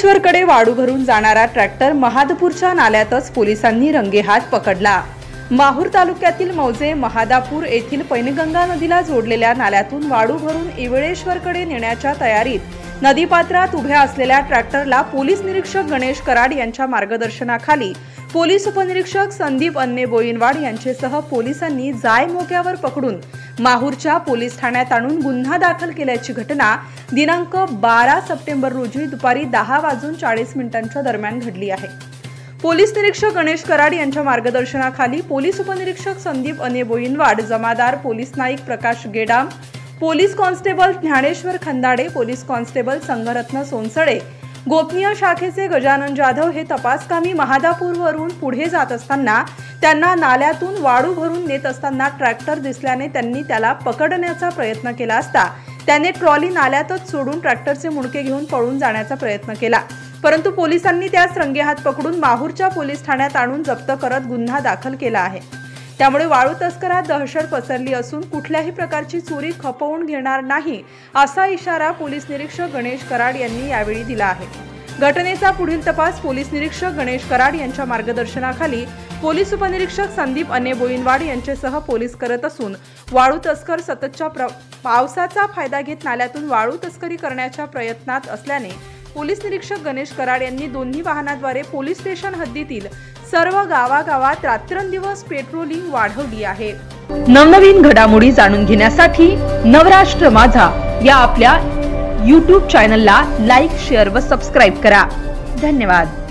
निवळेश्वरकडे वाळू भरून जाणारा ट्रॅक्टर महादपूरच्या नाल्यातच पोलिसांनी रंगेहात पकडला। माहूर तालुक्यातील मौजे महादापूर येथील पैनगंगा नदीला जोडलेल्या नाल्यातून वाळू भरून निवळेश्वरकडे नेण्याच्या तयारीत नदीपात्रात उभ्या असलेल्या ट्रॅक्टरला पोलीस निरीक्षक गणेश कराड यांच्या मार्गदर्शनाखाली पोलीस उपनिरीक्षक संदीप अन्ने बोईनवाड यांच्यासह पोलिसांनी जाय मोक्यावर पकडून माहूरच्या पोलीस ठाण्यात आणून गुन्हा दाखल केल्याची घटना दिनांक 12 सप्टेंबर रोजी दुपारी 10:40 दरम्यान घडली आहे। पोलीस निरीक्षक गणेश कराड यांच्या मार्गदर्शनाखाली पोलीस उपनिरीक्षक संदीप अन्ने बोईनवाड, जमादार police Naik Prakash Gedam, police constable Dnyaneshwar Khandade, police constable Sangratna Sonsade, गोपनीय शाखेचे गजानन जाधव हे तपासकामी महादापूरवरून पुढे जात असताना त्यांना नाल्यातून वाळू भरून नेत असताना ट्रॅक्टर दिसल्याने त्यांनी त्याला पकडण्याचा प्रयत्न केला असता त्याने ट्रॉली नाल्यातच सोडून ट्रॅक्टरचे मुंडके घेऊन पळून जाण्याचा प्रयत्न केला, परंतु पोलिसांनी त्यास रंगेहात पकडून माहूरच्या पोलीस ठाण्यात आणून जप्त करत गुन्हा दाखल केला आहे। त्यामुळे वाळू तस्करात दहशत पसरली असून कुठल्याही प्रकारची चोरी खपवून घेणार नाही असा इशारा पोलीस निरीक्षक गणेश कराड यांनी यावेळी दिला आहे। घटनेचा पुढील तपास पोलीस निरीक्षक गणेश कराड यांच्या मार्गदर्शनाखाली पोलीस उपनिरीक्षक संदीप अन्ने बोईनवाड यांच्यासह पोलीस करत असून वाळू तस्कर सततच्या पावसाचा फायदा घेत नाल्यातून वाळू तस्करी करण्याच्या प्रयत्नात असल्याने पोलीस निरीक्षक गणेश कराड यांनी दोन्ही वाहनाद्वारे पोलीस स्टेशन हद्दीतील सर्व गावागावात रात्रंदिवस पेट्रोलिंग वाढवली आहे। नवनवीन घडामोडी जाणून घेण्यासाठी नवराष्ट्र माझा या आपल्या YouTube चॅनलला लाईक, शेअर व सबस्क्राईब करा। धन्यवाद।